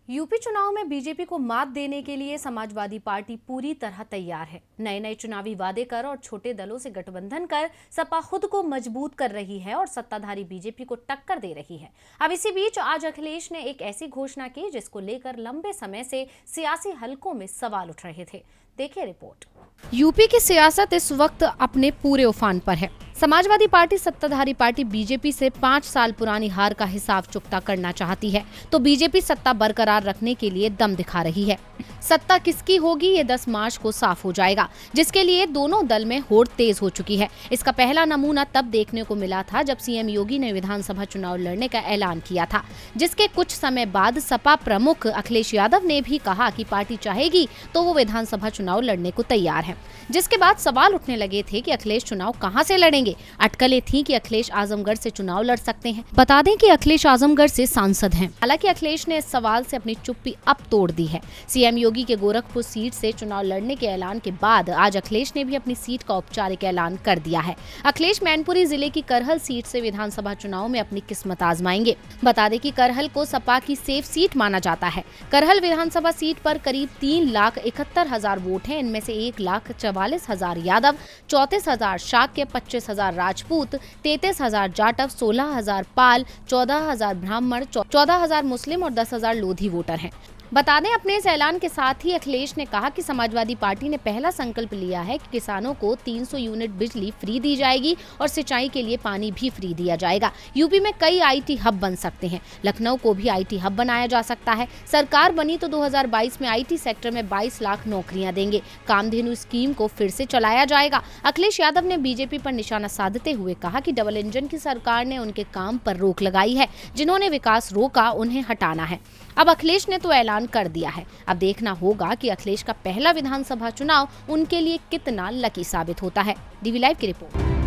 UP चुनाव में BJP को मात देने के लिए समाजवादी पार्टी पूरी तरह तैयार है। नए नए चुनावी वादे कर और छोटे दलों से गठबंधन कर सपा खुद को मजबूत कर रही है और सत्ताधारी बीजेपी को टक्कर दे रही है। अब इसी बीच आज अखिलेश ने एक ऐसी घोषणा की जिसको लेकर लंबे समय से सियासी हलकों में सवाल उठ रहे थे। देखिए रिपोर्ट। यूपी की सियासत इस वक्त अपने पूरे उफान पर है। समाजवादी पार्टी सत्ताधारी पार्टी बीजेपी से 5 साल पुरानी हार का हिसाब चुकता करना चाहती है, तो बीजेपी सत्ता बरकरार रखने के लिए दम दिखा रही है। सत्ता किसकी होगी ये 10 मार्च को साफ हो जाएगा, जिसके लिए दोनों दल में होड़ तेज हो चुकी है। इसका पहला नमूना तब देखने को मिला था जब सीएम योगी ने विधानसभा चुनाव लड़ने का ऐलान किया था, जिसके कुछ समय बाद सपा प्रमुख अखिलेश यादव ने भी कहा कि पार्टी चाहेगी तो वो विधानसभा चुनाव लड़ने को तैयार है। जिसके बाद सवाल उठने लगे थे कि अखिलेश चुनाव कहां से लड़ेंगे। अटकलें थी कि अखिलेश आजमगढ़ से चुनाव लड़ सकते हैं। बता दें कि अखिलेश आजमगढ़ से सांसद हैं। हालांकि अखिलेश ने इस सवाल से अपनी चुप्पी अब तोड़ दी है। सीएम योगी के गोरखपुर सीट से चुनाव लड़ने के ऐलान के बाद आज अखिलेश ने भी अपनी सीट का औपचारिक ऐलान कर दिया है। अखिलेश मैनपुरी जिले की करहल सीट से विधानसभा चुनाव में अपनी किस्मत आजमाएंगे। बता दें कि करहल को सपा की सेफ सीट माना जाता है। करहल विधानसभा सीट पर करीब 3,71,000 वोट हैं। इनमें से 1,44,000 यादव, 34,000 शाक्य, 25,000 राजपूत, 33,000 जाटव, 16,000 पाल, 14,000 ब्राह्मण, 14,000 मुस्लिम और 10,000 लोधी वोटर हैं। बता दें, अपने इस ऐलान के साथ ही अखिलेश ने कहा कि समाजवादी पार्टी ने पहला संकल्प लिया है कि किसानों को 300 यूनिट बिजली फ्री दी जाएगी और सिंचाई के लिए पानी भी फ्री दिया जाएगा। यूपी में कई आईटी हब बन सकते हैं। लखनऊ को भी आईटी हब बनाया जा सकता है। सरकार बनी तो 2022 में आईटी सेक्टर में 22 लाख नौकरियां देंगे। कामधेनु स्कीम को फिर से चलाया जाएगा। अखिलेश यादव ने बीजेपी पर निशाना साधते हुए कहा कि डबल इंजन की सरकार ने उनके काम पर रोक लगाई है। जिन्होंने विकास रोका उन्हें हटाना है। अब अखिलेश ने तो ऐलान कर दिया है। अब देखना होगा कि अखिलेश का पहला विधानसभा चुनाव उनके लिए कितना लकी साबित होता है। डीवी लाइव की रिपोर्ट।